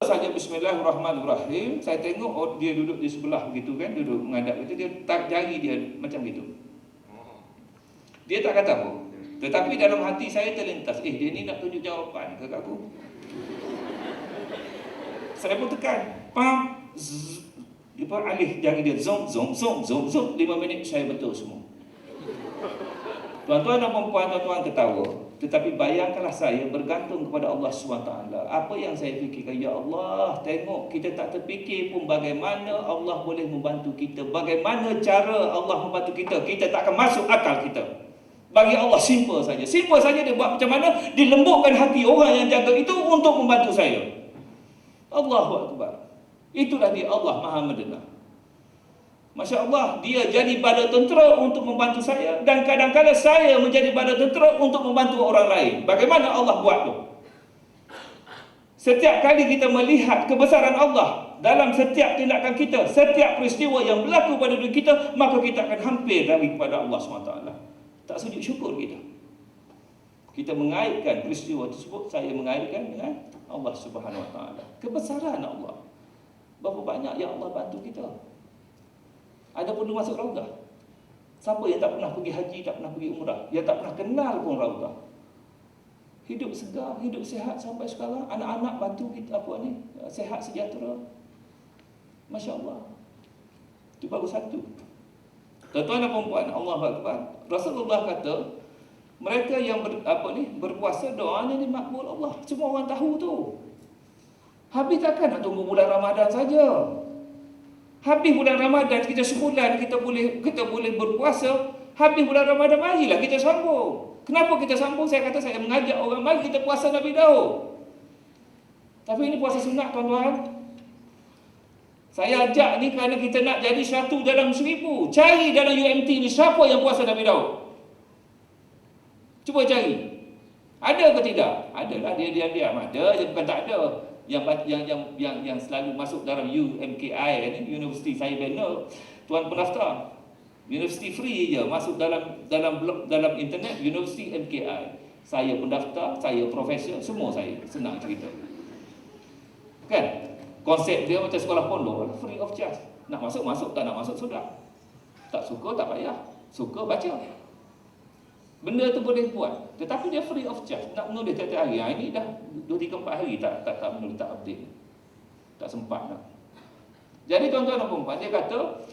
saja bismillahirrahmanirrahim, saya tengok dia duduk di sebelah begitu kan, duduk menghadap itu, dia tak jari dia macam gitu. Dia tak kata apa. Tetapi dalam hati saya terlintas, dia ni nak tunjuk jawapan ke aku. Saya pun tekan, pam, zzz, dia pun alih jari dia, zong, zong, zong, zong, zong, 5 minit saya betul semua. Tuan-tuan dan puan-puan, tuan-tuan ketawa. Tetapi bayangkanlah saya bergantung kepada Allah SWT. Apa yang saya fikirkan? Ya Allah, tengok kita tak terfikir pun bagaimana Allah boleh membantu kita. Bagaimana cara Allah membantu kita. Kita tak akan masuk akal kita. Bagi Allah simple saja. Simple saja dia buat macam mana? Dilembutkan hati orang yang jaga itu untuk membantu saya. Allahu Akbar. Itulah dia Allah Maha Mendengar. Masya Allah, dia jadi bala tentera untuk membantu saya. Dan kadang-kadang saya menjadi bala tentera untuk membantu orang lain. Bagaimana Allah buat tu? Setiap kali kita melihat kebesaran Allah dalam setiap tindakan kita, setiap peristiwa yang berlaku pada diri kita, maka kita akan hampir dari kepada Allah SWT. Tak sujud syukur kita. Kita mengaitkan peristiwa tersebut, saya mengaitkan dengan Allah SWT. Kebesaran Allah. Berapa banyak yang Allah bantu kita. Ada perlu masuk raudah. Siapa yang tak pernah pergi haji, tak pernah pergi umrah, yang tak pernah kenal pun raudah. Hidup segar, hidup sihat sampai sekarang. Anak-anak bantu kita sehat sejahtera. Masya Allah. Itu baru satu. Tuan-tuan dan puan-puan, Allahu Akbar. Rasulullah kata, mereka yang berpuasa doanya dimakbul Allah. Semua orang tahu tu. Habis takkan nak tunggu bulan Ramadan saja. Habis bulan Ramadan, kita sebulan kita boleh berpuasa. Habis bulan Ramadan, marilah kita sambung. Kenapa kita sambung? Saya kata saya mengajak orang, mari kita puasa Nabi Daud. Tapi ini puasa sunat, tuan-tuan. Saya ajak ni kerana kita nak jadi 100 dalam 1000. Cari dalam UMT ni siapa yang puasa Nabi Daud. Cuba cari. Ada ke tidak? Adalah, dia diam-diam. Ada je, bukan tak ada. Yang selalu masuk dalam UMKI ni, universiti saya bina, tuan pendaftar. Universiti free je, masuk dalam internet, universiti MKI. Saya pendaftar, saya profesor, semua saya, senang cerita. Kan? Konsep dia macam sekolah pondok, free of charge. Nak masuk, masuk, tak nak masuk, sudah. Tak suka, tak payah. Suka, baca. Benda tu boleh buat, tetapi dia free of charge. Nak menulis tiap-tiap hari, ini dah 2-3-4 hari tak menulis, tak update. Tak sempat dah. Jadi tuan-tuan dan puan-puan, dia kata,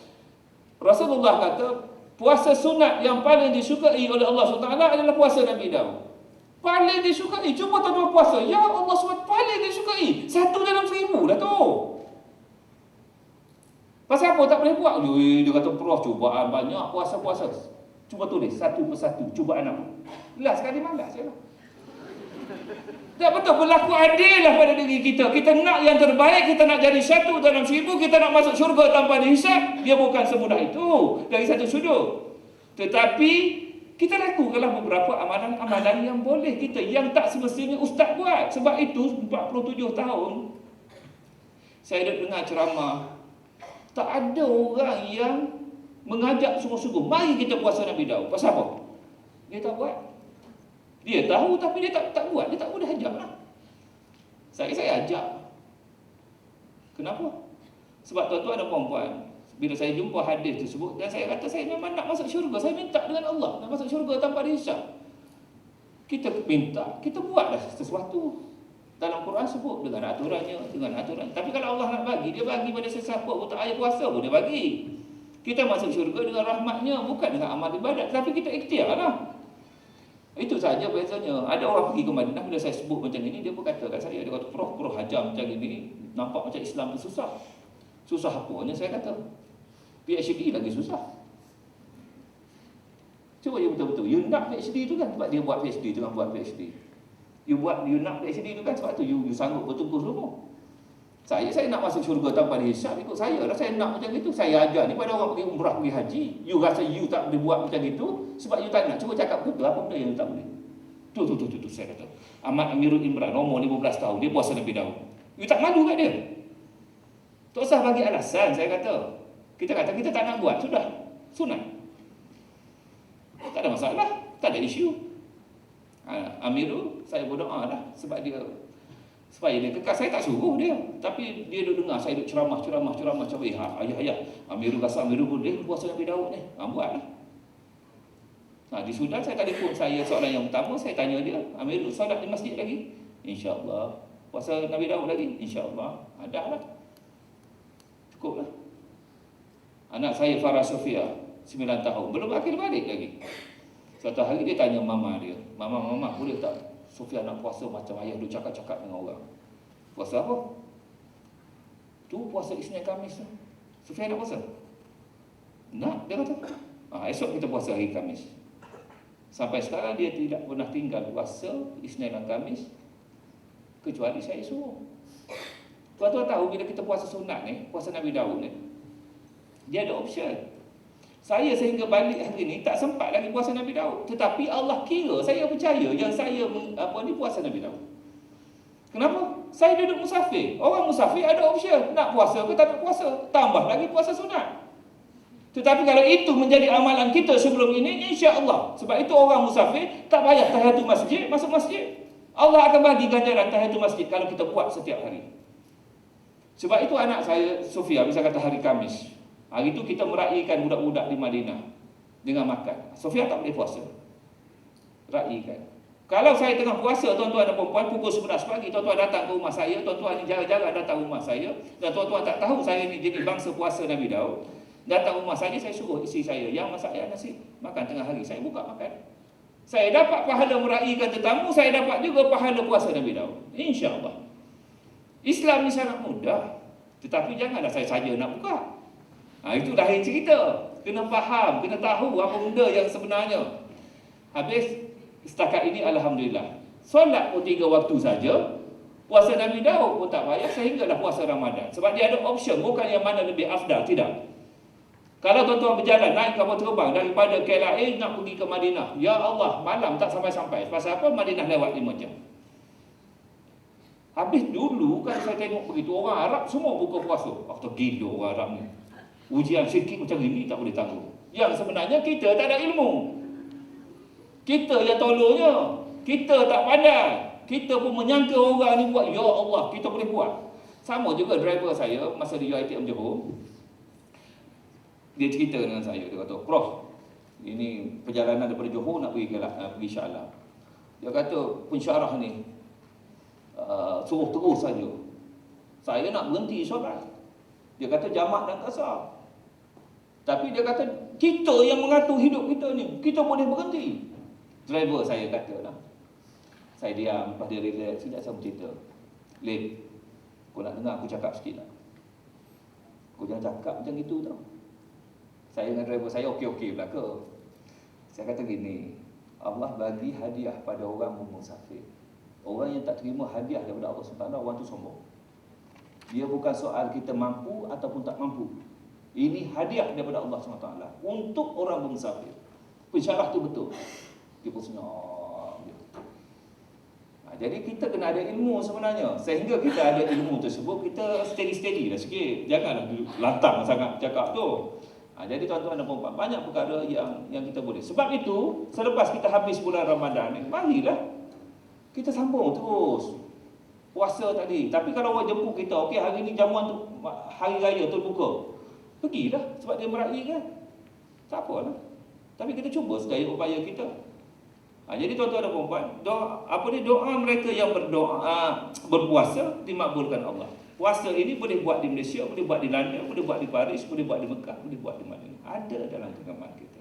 Rasulullah kata, puasa sunat yang paling disukai oleh Allah SWT adalah puasa Nabi Daud. Paling disukai, cuba tuan-tuan puasa, ya Allah SWT paling disukai, 1 dalam 1000 dah tu. Pasal apa tak boleh buat? Dia kata, Prof, cubaan banyak, puasa-puasa. Cuba tulis satu persatu cubaan apa. Lah sekali malas je lah. Tak betul, berlaku adil lah pada diri kita. Kita nak yang terbaik, kita nak jadi 1 dalam 1000, kita nak masuk syurga tanpa dihisap. Dia bukan semudah itu dari satu sudut. Tetapi kita lakukanlah beberapa amalan-amalan yang boleh kita, yang tak semestinya ustaz buat. Sebab itu 47 tahun saya dengar ceramah, tak ada orang yang mengajak sungguh-sungguh, mari kita puasa Nabi Daud. Pasal apa? Dia tak buat. Dia tahu tapi dia tak buat. Dia tak boleh ajak lah. Saya ajak. Kenapa? Sebab tuan-tuan dan puan-puan, bila saya jumpa hadis tersebut, dan saya kata saya memang nak masuk syurga. Saya minta dengan Allah nak masuk syurga tanpa dihisap. Kita minta, kita buatlah sesuatu. Dalam Quran sebut dengan aturannya, Tapi kalau Allah nak bagi, dia bagi pada sesiapa pun, tak ayat puasa pun dia bagi. Kita masuk syurga dengan rahmatnya, bukan dengan amal ibadat. Tapi kita ikhtiar lah. Itu saja bezanya. Ada orang pergi ke Madinah, bila saya sebut macam ini, dia pun kata kat saya, dia kata, Prof hajar macam ini, nampak macam Islam tu susah. Susah apanya? Saya kata, PhD lagi susah. Cuba you betul-betul, you nak PhD tu kan sebab dia buat PhD, tengah buat PhD. You nak PhD tu kan sebab tu you sanggup bertungkus semua. Saya nak masuk syurga tanpa dihisap, ikut saya lah. Saya nak macam itu. Saya ajar ni pada orang pergi umrah, pergi haji. You rasa you tak boleh buat macam itu sebab you tak nak. Cuba cakap betul apa benda yang you tak boleh. Tu saya kata. Ahmad Amirul Imran, umur 15 tahun, dia puasa Nabi Daud. You tak malu kat dia? Tak usah bagi alasan, saya kata. Kita kata kita tak nak buat, sudah. Sunat. Tak ada masalah, tak ada isu. Amirul, saya berdoa lah sebab dia Supaya dia kekal. Saya tak suruh dia, tapi dia duduk dengar saya duduk ceramah. Ayah, Amirul Ghassan, Amirul boleh puasa Nabi Daud ni. Buatlah. Di Sudan saya telefon, saya soalan yang pertama saya tanya dia, Amirul solat di masjid lagi? InsyaAllah. Puasa Nabi Daud lagi? InsyaAllah. Ada lah. Cukup lah. Anak saya Farah Sofia 9 tahun, belum akil balik lagi. Suatu hari dia tanya mama dia, Mama boleh tak Sofia nak puasa macam ayah duk cakap-cakap dengan orang? Puasa apa? Tu puasa Isnin Khamis tu. Sofia nak puasa? Nak, dia kata. Esok kita puasa hari Khamis. Sampai sekarang dia tidak pernah tinggal puasa Isnin dan Khamis kecuali saya suruh. Tuan-tuan tahu bila kita puasa sunat ni, puasa Nabi Daud ni, dia ada option. Saya sehingga balik hari ni tak sempat lagi puasa Nabi Daud, tetapi Allah kira saya percaya yang saya puasa Nabi Daud. Kenapa? Saya duduk musafir. Orang musafir ada option nak puasa ke tak nak puasa, tambah lagi puasa sunat. Tetapi kalau itu menjadi amalan kita sebelum ini, insya-Allah. Sebab itu orang musafir tak payah tahiyatul masjid, masuk masjid. Allah akan bagi ganjaran tahiyatul masjid kalau kita buat setiap hari. Sebab itu anak saya Sofia bisa kata hari Khamis, hari itu kita meraihkan budak-budak di Madinah dengan makan. Sofia tak boleh puasa. Raihkan. Kalau saya tengah puasa, tuan-tuan dan puan-puan, pukul 11 pagi, tuan-tuan datang ke rumah saya, tuan-tuan ni jarang-jarang datang rumah saya, dan tuan-tuan tak tahu saya ni jenis bangsa puasa Nabi Daud. Datang rumah saya suruh isteri saya, yang masak ayam nasi, makan tengah hari, saya buka makan. Saya dapat pahala meraihkan tetamu, saya dapat juga pahala puasa Nabi Daud. InsyaAllah. Islam ni sangat mudah, tetapi janganlah saya saja nak buka. Itu lahir cerita. Kena faham, kena tahu apa benda yang sebenarnya. Habis, setakat ini Alhamdulillah. Solat pun 3 waktu saja. Puasa Nabi Daud pun tak payah, sehinggalah puasa Ramadan. Sebab dia ada option, bukan yang mana lebih afdal, tidak. Kalau tuan-tuan berjalan, naik kapal terbang daripada KLIA nak pergi ke Madinah, ya Allah, malam tak sampai-sampai. Pasal apa? Madinah lewat 5 jam. Habis dulu kan saya tengok begitu, orang Arab semua buka puasa. Tergila orang Arab ni. Ujian sikit macam ini tak boleh tanggung. Yang sebenarnya kita tak ada ilmu. Kita yang tolongnya. Kita tak pandai. Kita pun menyangka orang ni buat, ya Allah, kita boleh buat. Sama juga driver saya masa di UiTM Johor. Dia cerita dengan saya, dia kata, Prof, ini perjalanan daripada Johor nak pergi Shah Alam. Dia kata, pensyarah ni suruh terus saja. Saya nak berhenti solat. Dia kata jamak dan kasar. Tapi dia kata kita yang mengatur hidup kita ni, kita boleh berhenti. Driver saya kata lah. Saya diam, lepas dia relax, sekejap saya bercerita. Lin, kau nak dengar aku cakap sikit tak? Kau jangan cakap macam itu tau. Saya dengan driver saya okey-okey belaka. Saya kata gini, Allah bagi hadiah pada orang musafir. Orang yang tak terima hadiah daripada Allah SWT, orang tu sombong. Dia bukan soal kita mampu ataupun tak mampu. Ini hadiah daripada Allah SWT untuk orang bermusafir. Pensyarah tu betul. Dia pun senyap. Jadi kita kena ada ilmu sebenarnya. Sehingga kita ada ilmu tersebut, kita steady-steady lah sikit. Janganlah lantang sangat cakap tu. Jadi tuan-tuan dan puan-puan, banyak perkara yang kita boleh. Sebab itu, selepas kita habis bulan Ramadan ni, marilah kita sambung terus puasa tadi. Tapi kalau orang jemput kita, okey hari ni jamuan tu hari raya tu buka, pergilah sebab dia meraihkan. Tak apalah. Tapi kita cuba sedaya upaya kita. Jadi tuan-tuan dan puan-puan, doa mereka yang berpuasa dimakbulkan Allah. Puasa ini boleh buat di Malaysia, boleh buat di London, boleh buat di Paris, boleh buat di Mekah, boleh buat di mana. Ada dalam genggaman kita.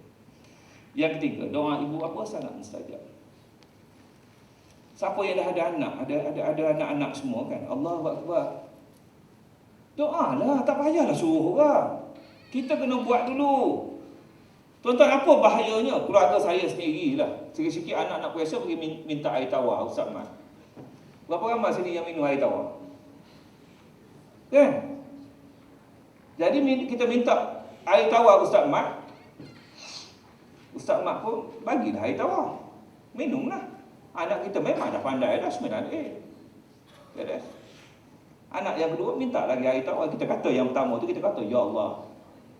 Yang ketiga, doa ibu bapa sangat mustajab. Siapa yang dah ada anak, ada anak-anak semua kan, Allahu Akbar. Doalah, tak payahlah suruh orang. Kita kena buat dulu. Tuan-tuan, apa bahayanya? Keluarga saya sendirilah. Sikit-sikit anak nak puasa pergi minta air tawar, Ustaz Mat. Berapa ramai sini yang minum air tawar? Kan? Jadi kita minta air tawar Ustaz Mat. Ustaz Mat pun bagilah air tawar. Minumlah. Anak kita memang dah pandai dah, 9A. Ya dah. Anak yang kedua minta lagi air tawar. Kita kata yang pertama tu, kita kata, ya Allah,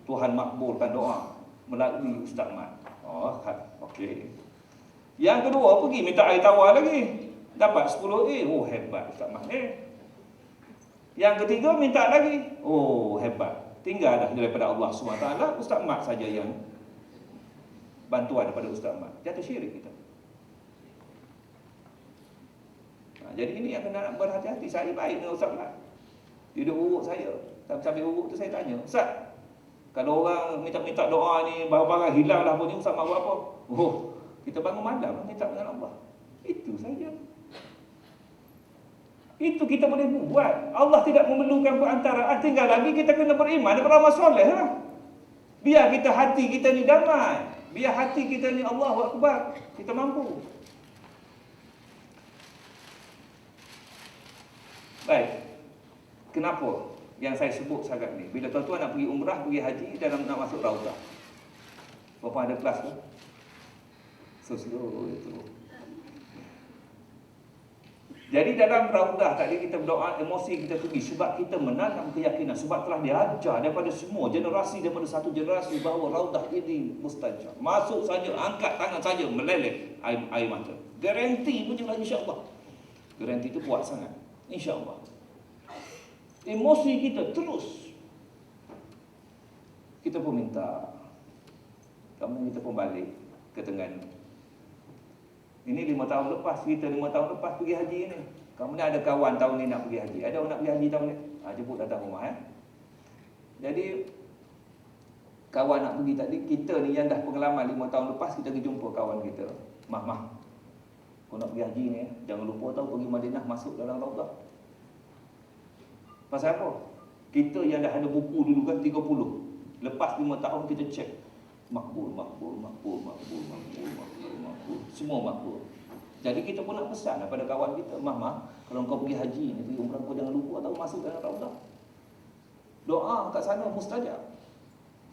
Tuhan makbulkan doa melalui Ustaz Mat. Oh, okey. Yang kedua pergi minta air tawar lagi. Dapat 10A. Oh, hebat Ustaz Mat. Yang ketiga minta lagi. Oh, hebat. Tinggal dah daripada Allah SWT. Ustaz Mat saja yang bantuan daripada Ustaz Mat. Jatuh syirik kita. Jadi ini yang kena nak berhati-hati. Saya baik dengan Ustaz Mat. Dia duduk urut saya. Sambil urut tu saya tanya, Ustaz, kalau orang minta doa ni, barang-barang hilang lah pun ni, Ustaz Mat buat apa? Oh, kita bangun malam minta dengan Allah. Itu saja. Itu kita boleh buat. Allah tidak memerlukan perantaraan. Tinggal lagi kita kena beriman dan beramal soleh lah. Biar kita hati kita ni damai. Biar hati kita ni Allahu Akbar. Kita mampu. Baik. Kenapa yang saya sebut sangat ni? Bila tuan-tuan nak pergi umrah, pergi haji, dalam nak masuk Raudah. Berapa ada kelas tu? Slow itu. Jadi dalam Raudah tadi kita berdoa, emosi kita tinggi sebab kita menanam keyakinan, sebab telah diajar daripada semua generasi, daripada satu generasi bahawa Raudah ini mustajab. Masuk saja, angkat tangan saja, meleleh air mata. Garanti punya lah, insya-Allah. Garanti itu kuat sangat, insya-Allah. Emosi kita terus. Kita pun minta, kemudian kita pun balik ke Terengganu. Ini 5 tahun lepas, kita 5 tahun lepas pergi haji ni. Kemudian ada kawan tahun ni nak pergi haji. Ada orang nak pergi haji tahun ni? Jemput datang rumah. Jadi, kawan nak pergi tadi, kita ni yang dah pengalaman 5 tahun lepas, kita pergi jumpa kawan kita. Mah, kau nak pergi haji ni, jangan lupa tahu pergi Madinah, masuk dalam Raudah. Pasal apa? Kita yang dah ada buku dulu kan 30. Lepas 5 tahun kita cek. Makbul. Semua makbul. Jadi kita pun nak pesan kepada kawan kita, Mah, kalau kau pergi haji ni, pergi umrah, kau jangan lupa tahu masuk dalam Raudah. Doa kat sana mustajab.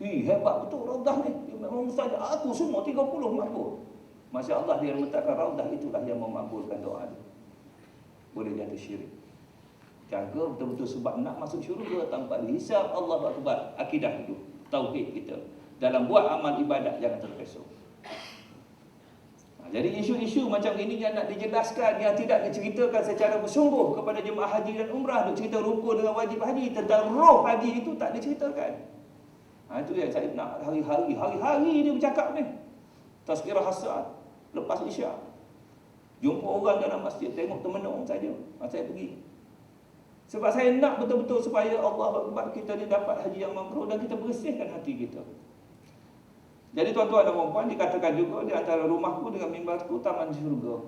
Hebat betul Raudah ni. Dia memang mustajab. Aku semua 30 makbul. Masya Allah, dia letakkan Raudah, itulah yang memakbulkan doa dia. Boleh jatuh syirik. Jaga betul-betul sebab nak masuk syurga tanpa dihisab. Allah Akbar. Akidah itu, tauhid kita. Dalam buat amal ibadat jangan terpesong. Jadi isu-isu macam ini yang nak dijelaskan, yang tidak diceritakan secara bersungguh kepada jemaah haji dan umrah. Duk cerita rukun dengan wajib haji, tentang roh haji itu tak diceritakan. Itu yang saya nak hari-hari dia bercakap ni. Tazkirah hasad lepas isyak. Jumpa orang dalam masjid, tengok termenung saja. Saya pergi. Sebab saya nak betul-betul supaya Allah Akbar, kita ni dapat haji yang mabrur dan kita bersihkan hati kita. Jadi tuan-tuan dan puan-puan, dikatakan juga di antara rumahku dengan mimbarku taman syurga.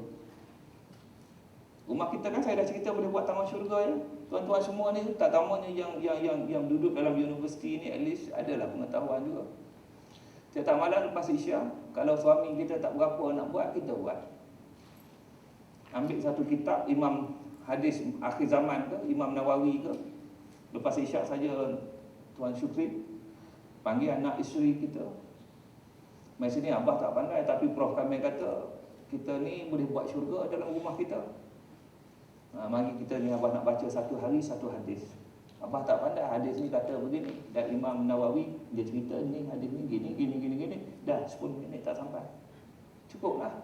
Rumah kita kan saya dah cerita boleh buat taman syurga ya. Tuan-tuan semua ni tak tamanya yang duduk dalam universiti ni at least adalah pengetahuan juga. Setiap malam lepas isyak, kalau suami kita tak berapa nak buat, kita buat. Ambil satu kitab Imam hadis akhir zaman ke, Imam Nawawi ke. Lepas isyak saja Tuan Syukri panggil anak isteri kita. Mai sini abah tak pandai, tapi Prof Kamil kata kita ni boleh buat syurga dalam rumah kita. Mari kita ni abah nak baca satu hari satu hadis. Abah tak pandai, hadis ni kata begini, dan Imam Nawawi dia cerita ni hadis ni gini. Dah 10 minit tak sampai. Cukuplah.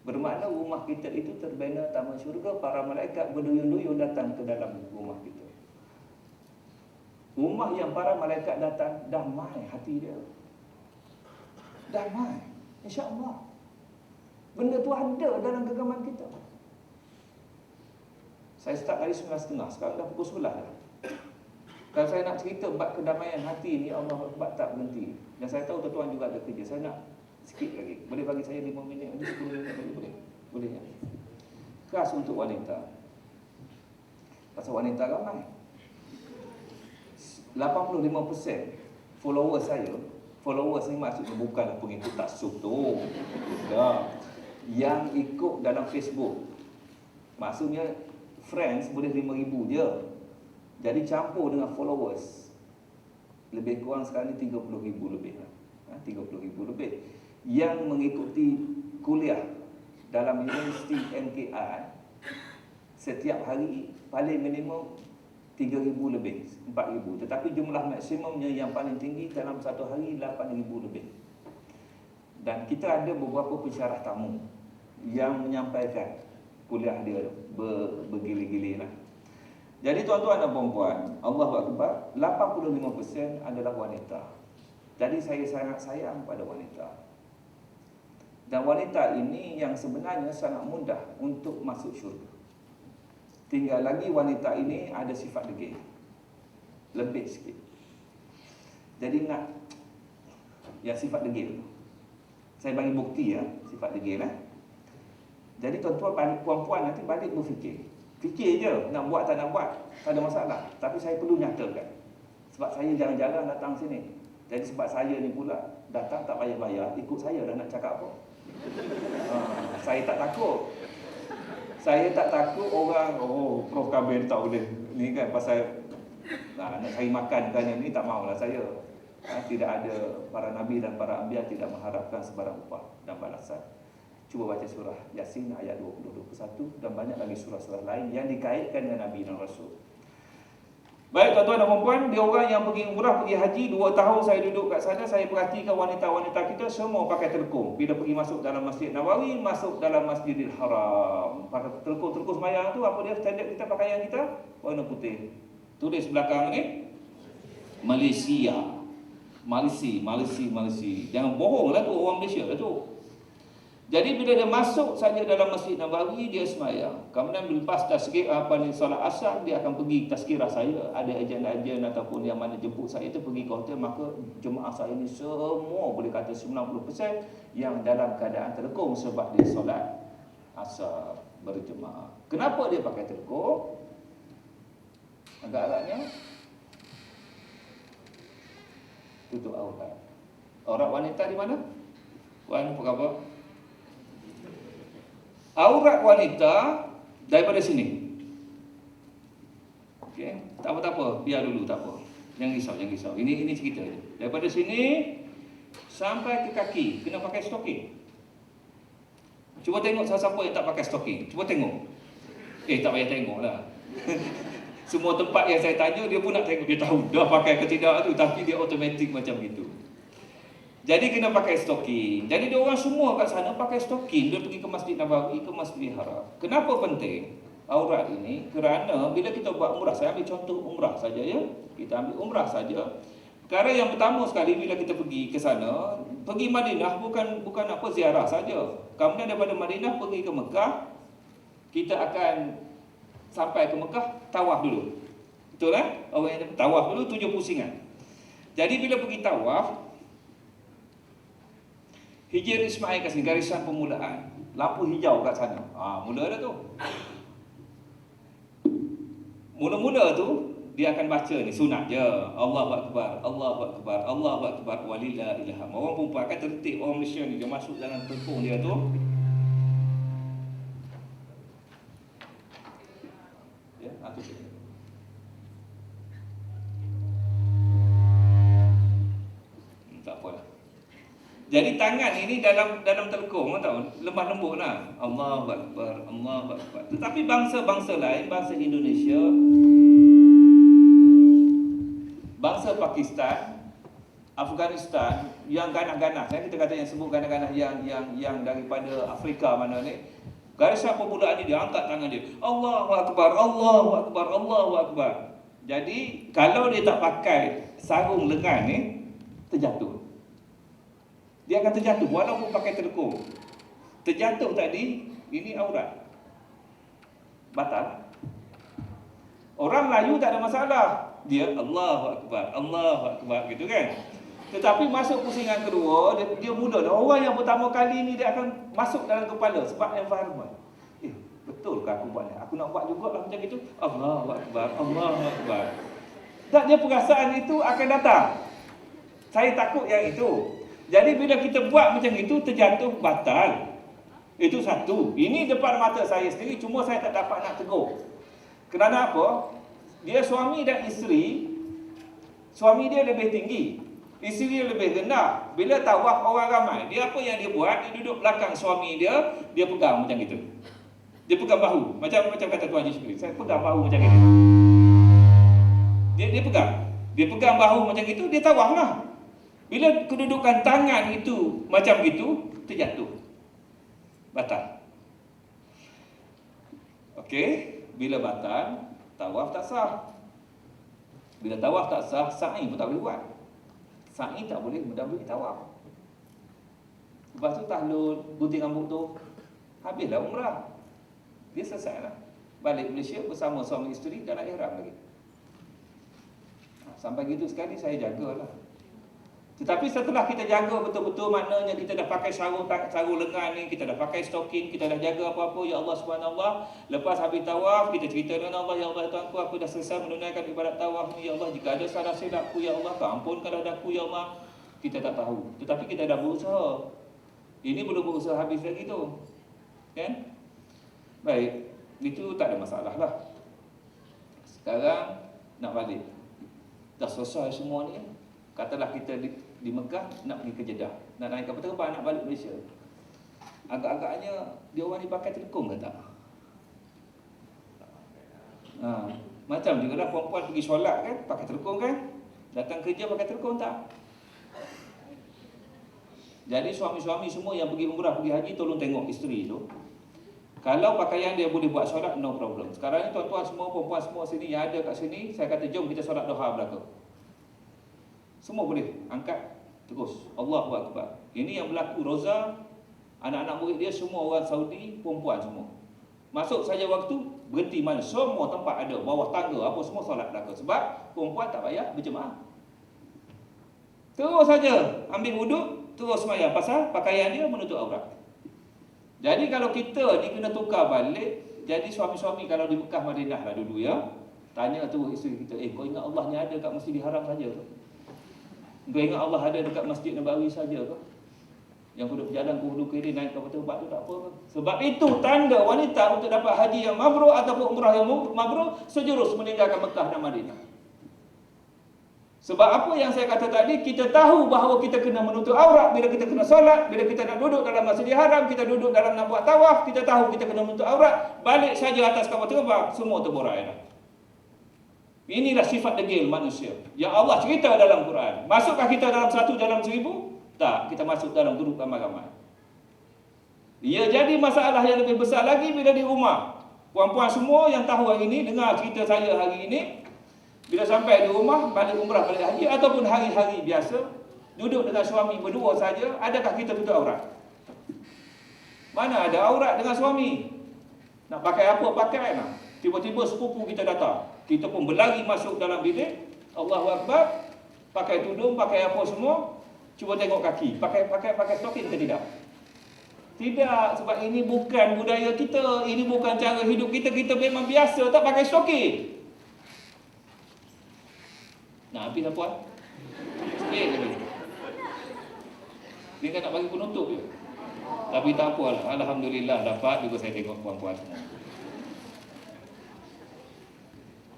Bermakna rumah kita itu terbina taman syurga, para malaikat berduyun-duyun datang ke dalam rumah kita. Rumah yang para malaikat datang, damai hati dia. Damai, insya-Allah. Benda tu ada dalam genggaman kita. Saya start dari 9.30, sekarang dah pukul 11 dah. Kalau saya nak cerita bab kedamaian hati ni, Allah Akbar, tak berhenti. Dan saya tahu tuan-tuan juga ada kerja. Saya nak sikit lagi. Boleh bagi saya 5 minit lagi, 10 minit lagi, boleh? Boleh ya? Khas untuk wanita. Pasal wanita ramai. 85% followers saya, followers ni maksudnya bukan pengikut taksub tu. Sudah. Yang ikut dalam Facebook. Maksudnya friends boleh 5,000 je. Jadi campur dengan followers. Lebih kurang sekarang ni 30,000 lebih lah. 30,000 lebih. Yang mengikuti kuliah dalam Universiti MKI setiap hari paling minimum 3,000 lebih, 4,000. Tetapi jumlah maksimumnya yang paling tinggi dalam satu hari 8,000 lebih. Dan kita ada beberapa pensyarah tamu yang menyampaikan kuliah dia bergili-gili lah. Jadi tuan-tuan dan puan-puan, Allahu Akbar, 85% adalah wanita. Jadi saya sangat sayang pada wanita. Dan wanita ini yang sebenarnya sangat mudah untuk masuk syurga. Tinggal lagi wanita ini ada sifat degil. Lebih sikit. Jadi ingat yang sifat degil. Saya bagi bukti ya, sifat degil Jadi tuan-tuan balik, puan-puan nanti balik berfikir. Fikir je, nak buat tak nak buat, tak ada masalah. Tapi saya perlu nyatakan. Sebab saya jalan-jalan datang sini. Jadi sebab saya ni pula datang tak payah bayar, ikut saya dah nak cakap apa. Saya tak takut. Saya tak takut orang, Prof Kabir tahu dia. Ni kan pasal nak cari makan kan ni, tak maulah saya. Tidak ada, para nabi dan para anbiya tidak mengharapkan sebarang upah dan balasan. Cuba baca surah Yasin ayat 20-21 dan banyak lagi surah-surah lain yang dikaitkan dengan Nabi dan Rasul. Baik tuan-tuan dan puan, dia orang yang pergi umrah, pergi haji, 2 tahun saya duduk kat sana, saya perhatikan wanita-wanita kita semua pakai telekung. Bila pergi masuk dalam Masjid Nabawi, masuk dalam Masjidil Haram, pakai telekung semayang tu, apa dia standard kita, pakaian kita? Warna putih. Tulis belakang ni Malaysia. Malaysia. Jangan bohong lah tu, orang Malaysia lah tu. Jadi bila dia masuk saja dalam Masjid Nabawi, dia semayang. Kemudian lepas solat asar, dia akan pergi tazkirah saya. Ada ejen-ejen ataupun yang mana jemput saya itu pergi ke hotel. Maka jemaah saya ni semua boleh kata 90% yang dalam keadaan telekung sebab dia solat asar berjemaah. Kenapa dia pakai telekung? Agak-agaknya tutup aurat. Aurat wanita di mana? Puan apa khabar? Aurat wanita daripada sini. Okey, tak apa, biar dulu, tak apa. Jangan risau. Ini cerita je. Daripada sini sampai ke kaki kena pakai stocking. Cuba tengok siapa yang tak pakai stocking. Cuba tengok. Tak payah tengoklah. Semua tempat yang saya tanya dia pun nak tengok, dia tahu dah pakai ke tidak tu, tapi dia automatik macam gitu. Jadi kena pakai stocking. Jadi dia orang semua kat sana pakai stocking. Dia pergi ke Masjid Nabawi, ke Masjidil Haram. Kenapa penting aurat ini? Kerana bila kita buat umrah, saya ambil contoh umrah saja ya. Kita ambil umrah saja. Perkara yang pertama sekali bila kita pergi ke sana, pergi Madinah bukan apa ziarah saja. Kemudian daripada Madinah pergi ke Mekah, kita akan sampai ke Mekah tawaf dulu. Betul kan? Orang yang tawaf dulu 7 pusingan. Jadi bila pergi tawaf, Hijir Ismail kat sini, garisan permulaan. Lampu hijau kat sana. Mula dah tu. Mula-mula tu dia akan baca ni sunat je. Allahu Akbar, Allahu Akbar, Allahu Akbar, walillahil hamd. Orang perempuan akan tertib, orang Malaysia ni dia masuk dalam telekung dia tu. Ya, aku cakap. Jadi tangan ini dalam telekung, tahu, lemah lembut lah. Allahu Akbar, Allahu Akbar. Tetapi bangsa-bangsa lain, bangsa Indonesia, bangsa Pakistan, Afghanistan, yang ganas-ganas, kita kata yang sebut ganas-ganas yang daripada Afrika mana ni, garisan permulaan ni dia angkat tangan dia. Allahu Akbar, Allahu Akbar, Allahu Akbar. Jadi kalau dia tak pakai sarung lengan ni, terjatuh. Dia akan terjatuh walaupun pakai telekung. Terjatuh tadi, ini aurat. Batal. Orang Melayu tak ada masalah. Dia Allahu Akbar, Allahu Akbar gitu kan. Tetapi masuk pusingan kedua, dia mudah. Orang yang pertama kali ni dia akan masuk dalam kepala sebab environment. Betul ke aku buat ni? Aku nak buat jugalah macam itu. Allahu Akbar, Allahu Akbar. Tak, dia perasaan itu akan datang. Saya takut yang itu. Jadi bila kita buat macam itu, terjatuh, batal. Itu satu. Ini depan mata saya sendiri, cuma saya tak dapat nak tegur. Kerana apa? Dia suami dan isteri, suami dia lebih tinggi, isteri dia lebih rendah. Bila tawaf orang ramai, dia apa yang dia buat? Dia duduk belakang suami dia, dia pegang macam itu. Dia pegang bahu. Macam kata Tuan Haji Syukri, saya pegang bahu macam itu. Dia pegang. Dia pegang bahu macam itu, dia tawaf lah. Bila kedudukan tangan itu macam itu, terjatuh. Batal. Okey, bila batal, tawaf tak sah. Bila tawaf tak sah, sa'i pun tak boleh buat. Sa'i tak boleh mendahului tawaf. Lepas tu tahlul, gunting rambut tu, habislah umrah. Dia selesai lah. Balik Malaysia bersama suami isteri dalam ihram lagi. Sampai gitu sekali saya jagalah. Tetapi setelah kita jaga betul-betul, maknanya kita dah pakai sarung lengan ni, kita dah pakai stocking, kita dah jaga apa-apa, ya Allah subhanallah. Lepas habis tawaf, kita cerita dengan Allah, ya Allah Tuhanku, aku dah selesai menunaikan ibadat tawaf ni, ya Allah, jika ada salah silapku, ya Allah, ampunkan dadaku, ya Allah. Kita tak tahu, tetapi kita dah berusaha. Ini belum berusaha habis lagi tu, kan? Baik, itu tak ada masalah lah. Sekarang nak balik, dah selesai semua ni. Katalah kita di Mekah nak pergi ke Jeddah, nak naik kapal terbang nak balik Malaysia. Agak-agaknya dia orang ni pakai telekong ke tak? Macam juga lah perempuan pergi solat kan, pakai telekong kan? Datang kerja pakai telekong tak? Jadi suami-suami semua yang pergi umrah, pergi haji, tolong tengok isteri tu. Kalau pakaian dia boleh buat solat, no problem. Sekarang ni tuan-tuan semua, perempuan semua sini yang ada kat sini, saya kata jom kita solat duha belakang. Semua boleh angkat terus. Allahu Akbar. Ini yang berlaku. Roza, anak-anak murid dia semua orang Saudi, perempuan semua. Masuk saja waktu, berhenti mana. Semua tempat ada, bawah tangga, apa semua solat belakang. Sebab perempuan tak payah berjemaah. Terus saja ambil wuduk, terus sembahyang. Pasal pakaian dia menutup aurat. Jadi kalau kita ni kena tukar balik, jadi suami-suami kalau di Mekah Madinah lah dulu ya, tanya tu isteri kita, kau ingat Allah ni ada kat Masjidil Haram saja ke? Kau ingat Allah ada dekat Masjid Nabawi saja ke? Yang duduk berjalan ke hulu kiri naik kapal terbang tu tak apa ke? Sebab itu tanda wanita untuk dapat haji yang mabrur ataupun umrah yang mabrur sejurus meninggalkan Mekah dan Madinah. Sebab apa yang saya kata tadi, kita tahu bahawa kita kena menutup aurat bila kita kena solat, bila kita nak duduk dalam Masjidil Haram, kita duduk dalam nak buat tawaf, kita tahu kita kena menutup aurat, balik saja atas kapal terbang, semua terborai dah. Inilah sifat degil manusia. Ya Allah cerita dalam Quran. Masukkah kita dalam 1 dalam 1000? Tak, kita masuk dalam grup ramai-ramai. Ia jadi masalah yang lebih besar lagi bila di rumah. Puan-puan semua yang tahu hari ini, dengar cerita saya hari ini, bila sampai di rumah, balik umrah, balik haji, ataupun hari-hari biasa, duduk dengan suami berdua saja, adakah kita tutup aurat? Mana ada aurat dengan suami? Nak pakai apa, pakai lah. Tiba-tiba sepupu kita datang, kita pun berlari masuk dalam bilik, Allahu Akbar, pakai tudung, pakai apa semua, cuba tengok kaki, pakai stocking ke tidak? Tidak, sebab ini bukan budaya kita, ini bukan cara hidup kita, kita memang biasa tak pakai stocking. Nak habis tak puan? Sikit lagi. Dia kan nak bagi penutup je. Tapi tak apalah, alhamdulillah dapat juga saya tengok puan-puan semua.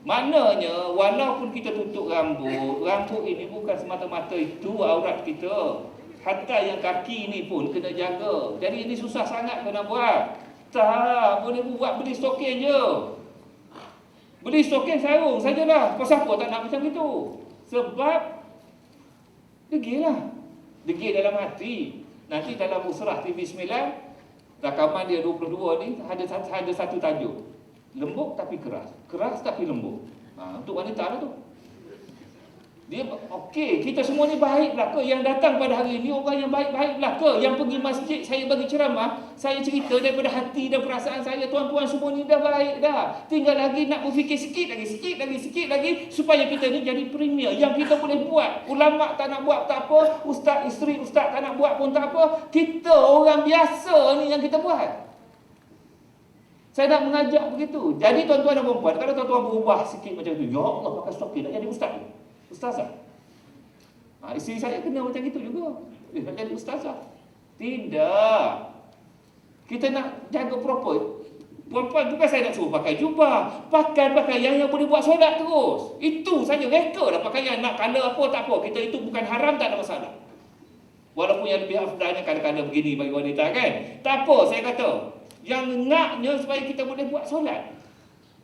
Maknanya walaupun kita tutup rambut, rambut ini bukan semata-mata itu aurat kita. Hatta yang kaki ini pun kena jaga. Jadi ini susah sangat kena buat. Tak, boleh buat beli stokin je. Beli stokin sarung sajalah. Pasal apa tak nak macam itu? Sebab degil lah. Degil dalam hati. Nanti dalam Usrah TV 9, rakaman dia 22 ni ada satu tajuk. Lembut tapi keras, keras tapi lembut. Untuk wanita lah tu. Dia okey, kita semua ni baiklah ke? Yang datang pada hari ini orang yang baik-baiklah ke? Yang pergi masjid saya bagi ceramah, saya cerita daripada hati dan perasaan saya, tuan-tuan semua ni dah baik dah. Tinggal lagi nak berfikir sikit lagi supaya kita ni jadi premier yang kita boleh buat. Ulama tak nak buat tak apa, ustaz isteri ustaz tak nak buat pun tak apa. Kita orang biasa ni yang kita buat. Saya nak mengajak begitu. Jadi tuan-tuan dan puan-puan, kalau tuan-tuan berubah sikit macam tu, ya Allah pakai stocking nak jadi ustaz. Ustazah. Isteri saya kena macam itu juga. Nak jadi ustazah. Tidak. Kita nak jaga proper. Puan-puan bukan saya nak suruh pakai jubah. Pakai pakaian yang boleh buat solat terus. Itu saja. Reka dah pakaian. Nak colour apa tak apa. Kita itu bukan haram, tak ada masalah. Walaupun yang lebih afdalnya kadang-kadang begini bagi wanita kan. Tak apa saya kata. Yang naknya supaya kita boleh buat solat.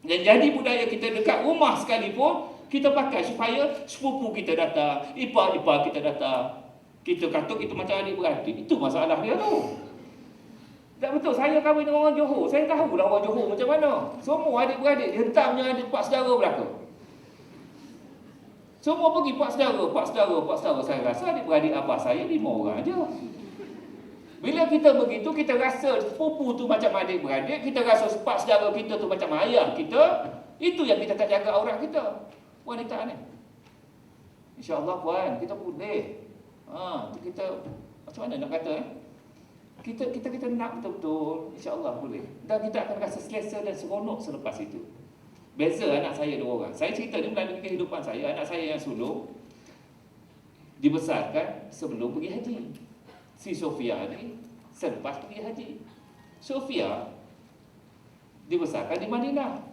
Dan jadi budaya kita dekat rumah sekalipun, kita pakai supaya sepupu kita datang, ipar-ipar kita datang. Kita kata kita macam adik-beradik. Itu masalah dia tu. Tak betul, saya kahwin dengan orang Johor. Saya tahulah orang Johor macam mana. Semua adik-beradik dihentamnya adik pak saudara belaka. Semua pergi pak saudara. Saya rasa adik-beradik abah saya 5 orang aja. Bila kita begitu, kita rasa sepupu tu macam adik-beradik, kita rasa pak saudara kita tu macam ayah kita. Itu yang kita tak jaga aurat kita. Wanita ni. InsyaAllah puan, kita boleh. Kita macam mana nak kata kita nak betul-betul, insya-Allah boleh. Dan kita akan rasa selesa dan seronok selepas itu. Beza anak saya 2 orang. Saya cerita ni melalui kehidupan saya. Anak saya yang sulung dibesarkan sebelum pergi haji. Si Sofia ni selepas pergi haji. Sofia dibesarkan di Madinah.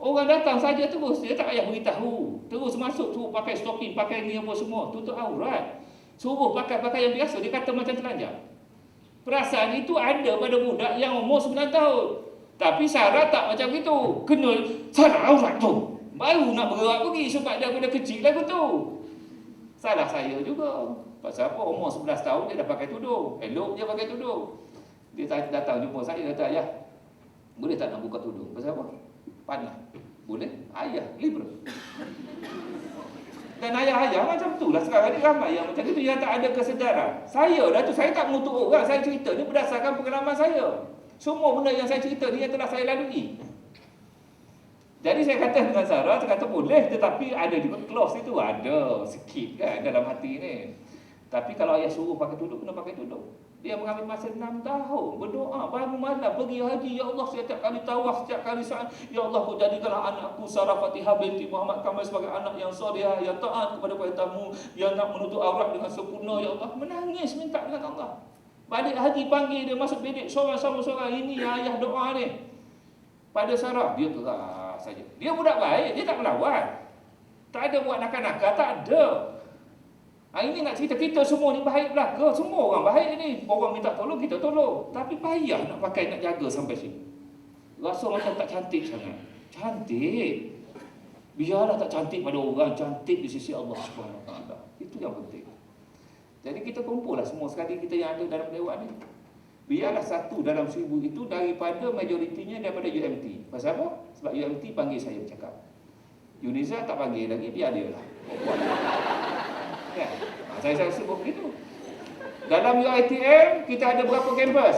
Orang datang saja terus, dia tak payah beritahu. Terus masuk, terus pakai stocking, pakai ni apa semua, tutup aurat. Suruh pakai pakaian biasa, dia kata macam telanjang. Perasaan itu ada pada budak yang umur 9 tahun. Tapi Sarah tak macam itu. Kena Sarah aurat tu. Baru nak bergerak pergi sebab daripada kecil lagu tu. Salah saya juga. Pasal apa? Umur 11 tahun dia dah pakai tudung. Elok dia pakai tudung. Dia datang jumpa saya, kata, ayah, boleh tak nak buka tudung? Pasal apa? Panas. Boleh? Ayah, liberal. Dan ayah-ayah macam tu lah sekarang ni ramai yang macam itu, yang tak ada kesedaran. Saya dah tu, saya tak mengutuk orang, saya cerita ni berdasarkan pengalaman saya. Semua benda yang saya cerita ni yang telah saya lalui. Jadi saya kata dengan Sarah, saya kata boleh, tetapi ada juga clause itu, ada sikit kan dalam hati ni. Tapi kalau ayah suruh pakai tudung, kena pakai tudung. Dia mengambil masa 6 tahun berdoa bangun malam pergi haji. Ya Allah, setiap kali tawaf, setiap kali saat, ya Allah, kau jadikanlah anakku Sarah Fatihah binti Muhammad Kamal sebagai anak yang salihah, yang taat kepada perintahmu, yang nak menutup aurat dengan sempurna. Ya Allah, menangis minta dengan Allah. Balik haji panggil dia masuk bilik seorang-seorang. Ini ayah doa ni pada Sarah. Dia keras saja. Dia budak baik, dia tak melawan. Tak ada buat nakal-nakal, tak ada. Ini nak cerita kita semua ni baik belaka. Semua orang baik ni. Orang minta tolong, kita tolong. Tapi payah nak pakai, nak jaga sampai sini. Rasa macam tak cantik sangat. Cantik. Biarlah tak cantik pada orang, cantik di sisi Allah Subhanahu Wa Taala. Itu yang penting. Jadi kita kumpullah semua sekali kita yang ada dalam dewan ni. Biarlah satu dalam 1000 itu daripada majoritinya daripada UMT. Pasal apa? Sebab UMT panggil saya bercakap. Yuniza tak panggil lagi, biar dia lah. Kan? Saya sebut begitu. Dalam UiTM kita ada berapa kampus?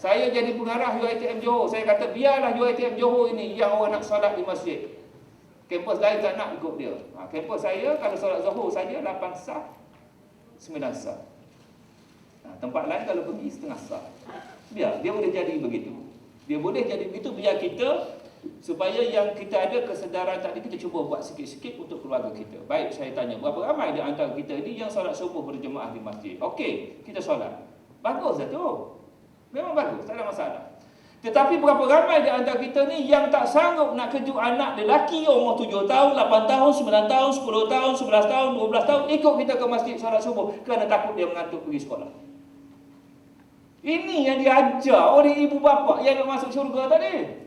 Saya jadi pengarah UiTM Johor. Saya kata biarlah UiTM Johor ini yang orang nak solat di masjid. Kampus lain tak nak ikut dia. Kampus saya kalau solat Zuhur saja 8 sah, 9 sah. Tempat lain kalau pergi setengah sah. Biar dia boleh jadi begitu. Dia boleh jadi begitu biar kita, supaya yang kita ada kesedaran tadi, kita cuba buat sikit-sikit untuk keluarga kita. Baik, saya tanya, berapa ramai di antara kita ini yang solat subuh berjemaah di masjid? Okey, kita solat. Bagus dah tu. Memang bagus, tak ada masalah. Tetapi berapa ramai di antara kita ni yang tak sanggup nak kejut anak lelaki umur 7 tahun, 8 tahun, 9 tahun, 10 tahun, 11 tahun, 12 tahun ikut kita ke masjid solat subuh kerana takut dia mengantuk pergi sekolah. Ini yang diajar oleh ibu bapa yang nak masuk syurga tadi.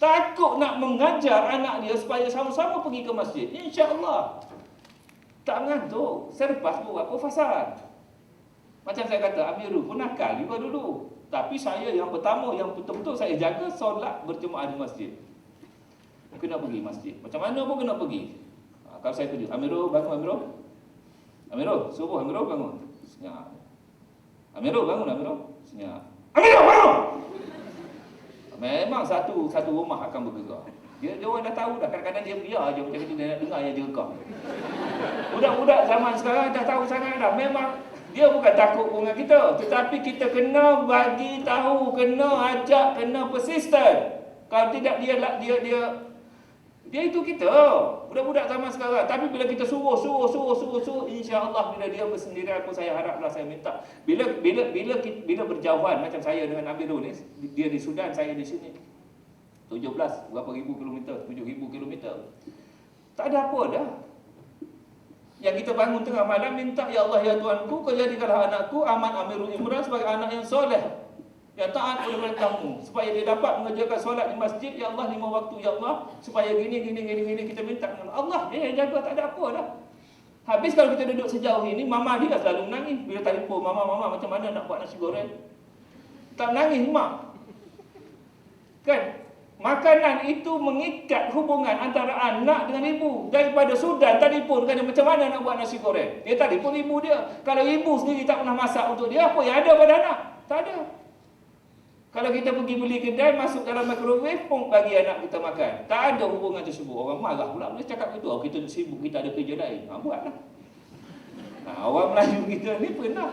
Takut nak mengajar anak dia supaya sama-sama pergi ke masjid. InsyaAllah tak mengantuk. Selepas beberapa fasa. Macam saya kata, Amirul pun nakal juga dulu. Tapi saya yang pertama, yang betul-betul saya jaga solat berjemaah di masjid. Kena pergi masjid. Macam mana pun kena pergi. Kalau saya kerja, Amirul bangun, Amirul. Amirul, subuh Amirul bangun. Senyap. Amirul bangun, Amirul. Senyap. Amirul bangun! Memang satu rumah akan bergerak. Dia orang dah tahu dah. Kadang-kadang dia biar je macam itu, dia nak dengar yang jerkah. Budak-budak zaman sekarang dah tahu sangat dah. Memang dia bukan takut dengan kita, tetapi kita kena bagi tahu, kena ajak, kena persisten. Kalau tidak dia itu kita. Budak-budak zaman sekarang. Tapi bila kita suruh, insya-Allah bila dia bersendirian pun saya haraplah, saya minta. Bila berjauhan macam saya dengan Amirul ni, dia di Sudan, saya di sini. 17 berapa ribu kilometer, 7,000 kilometer. Tak ada apa dah. Yang kita bangun tengah malam minta, ya Allah ya Tuhanku, kau jadikanlah anakku Ahmad Amirul Imran sebagai anak yang soleh, yang taat oleh perintahmu, supaya dia dapat mengerjakan solat di masjid, ya Allah 5 waktu, ya Allah, supaya gini kita minta dengan Allah. Dia yang jaga, tak ada apa dah. Habis kalau kita duduk sejauh ini, mama dia selalu menangis bila telefon, mama macam mana nak buat nasi goreng. Tak nangis mak. Kan? Makanan itu mengikat hubungan antara anak dengan ibu. Daripada Sudan telefon kata macam mana nak buat nasi goreng. Dia telefon ibu dia. Kalau ibu sendiri tak pernah masak untuk dia, apa yang ada pada anak? Tak ada. Kalau kita pergi beli kedai, masuk dalam microwave, pun bagi anak kita makan. Tak ada hubungan tersebut. Orang marah pula boleh cakap itu. Oh, kita sibuk, kita ada kerja lain. Buatlah. Orang Melayu kita ni pernah.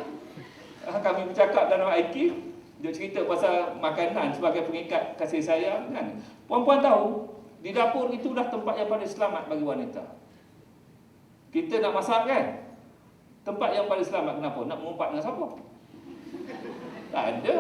Kami bercakap dalam IQ. Dia cerita pasal makanan sebagai pengikat kasih sayang kan. Puan-puan tahu, di dapur itu dah tempat yang paling selamat bagi wanita. Kita nak masak kan? Tempat yang paling selamat kenapa? Nak mengumpat dengan siapa? Tak ada.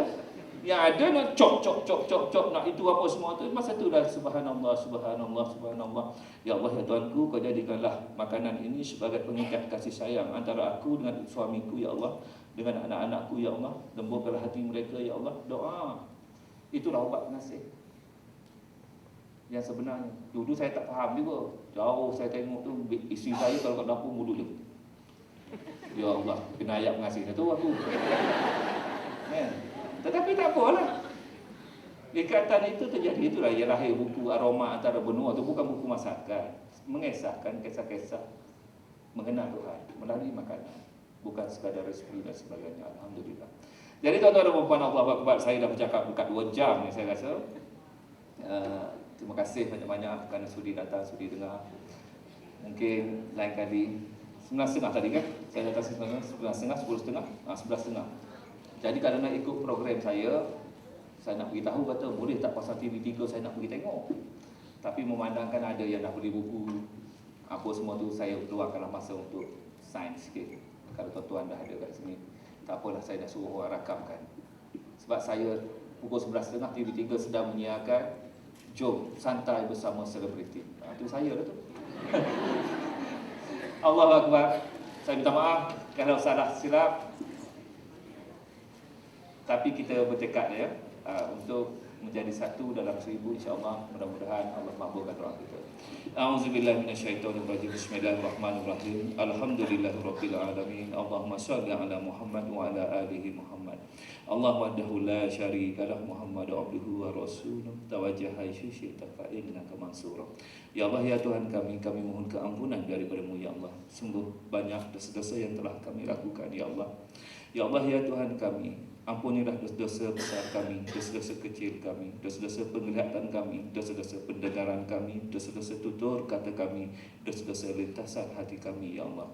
Yang ada nak cop, nak itu apa semua tu. Masa tu dah subhanallah, subhanallah, subhanallah. Ya Allah, ya Tuhanku, kau jadikanlah makanan ini sebagai pengikat kasih sayang antara aku dengan suamiku, ya Allah, dengan anak-anakku, ya Allah. Lemburkanlah hati mereka, ya Allah. Doa. Itulah obat pengasih. Yang sebenarnya. Dulu saya tak faham juga. Jauh saya tengok tu, isteri saya kalau kat dapur mulut dia. Ya Allah, kena ayat pengasih. Itu aku. Tetapi tak apalah. Ikatan itu terjadi. Itulah yang lahir buku Aroma Antara Benua. Itu bukan buku masakan. Mengesahkan kisah-kisah mengenal Tuhan melalui makanan. Bukan sekadar resipi dan sebagainya. Alhamdulillah. Jadi tuan-tuan dan puan-puan, Allah Akbar, saya dah bercakap dekat 2 jam ni saya rasa. Terima kasih banyak-banyak kerana sudi datang, sudi dengar. Mungkin lain kali 9.30 tadi kan? Saya datang 9.30, 10.30, 11.30. Jadi kalau nak ikut program saya nak beritahu kata boleh tak pasal TV3 saya nak pergi tengok. Tapi memandangkan ada yang dah beli buku apa semua tu, saya keluarkanlah masa untuk sains sikit. Kalau tuan-tuan dah ada kat sini, tak apalah, saya dah suruh orang rakamkan. Sebab saya pukul 11.30 TV3 sedang menyiarkan Jom Santai Bersama Selebriti. Itu saya lah tu. Allahu Akbar. Saya minta maaf kalau salah silap. Tapi kita bertekad ya untuk menjadi satu dalam 1000, insya-Allah. Mudah-mudahan Allah makbulkan doa kita. A'udzubillahi minasyaitonirrajim. Bismillahirrahmanirrahim. Alhamdulillahirabbil alamin. Allahumma shalli ala Muhammad wa ala alihi Muhammad. Allah wahdahu la syarikalah, Muhammad abduhu wa rasuluh. Tawajjaha syi'ta fa innaka mansur. Ya Allah, ya Tuhan kami mohon keampunan daripada-Mu ya Allah. Sungguh banyak dosa-dosa yang telah kami lakukan ya Allah. Ya Allah, ya Tuhan kami, ampunilah dosa-dosa besar kami, dosa-dosa kecil kami, dosa-dosa penglihatan kami, dosa-dosa pendengaran kami, dosa-dosa tutur kata kami, dosa-dosa lintasan hati kami, ya Allah.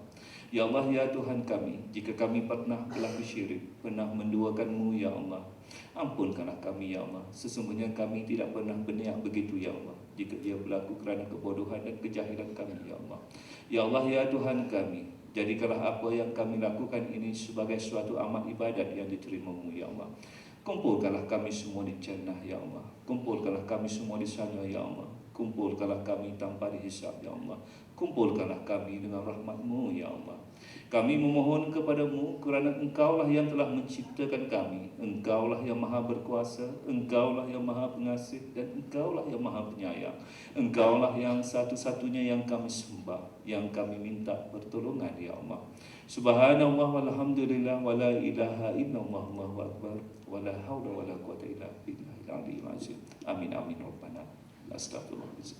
Ya Allah, ya Tuhan kami, jika kami pernah berlaku syirik, pernah menduakan-Mu, ya Allah, ampunkanlah kami, ya Allah. Sesungguhnya kami tidak pernah berniat begitu, ya Allah, jika ia berlaku kerana kebodohan dan kejahilan kami, ya Allah. Ya Allah, ya Tuhan kami, jadikanlah apa yang kami lakukan ini sebagai suatu amal ibadat yang diterima-Mu, ya Allah. Kumpulkanlah kami semua di jannah, ya Allah. Kumpulkanlah kami semua di sana, ya Allah. Kumpulkanlah kami tanpa dihisab, ya Allah. Kumpulkanlah kami dengan rahmat-Mu, ya Allah. Kami memohon kepada-Mu kerana Engkaulah yang telah menciptakan kami. Engkaulah yang maha berkuasa, Engkaulah yang maha pengasih, dan Engkaulah yang maha penyayang. Engkaulah yang satu-satunya yang kami sembah, yang kami minta pertolongan, ya Allah. Subhanallah walhamdulillah wa la ilaha illallah Allahu akbar wa la haula wa la quwata illa billahil aliyyil azim. Amin amin rabbana. Astagfirullahaladzim.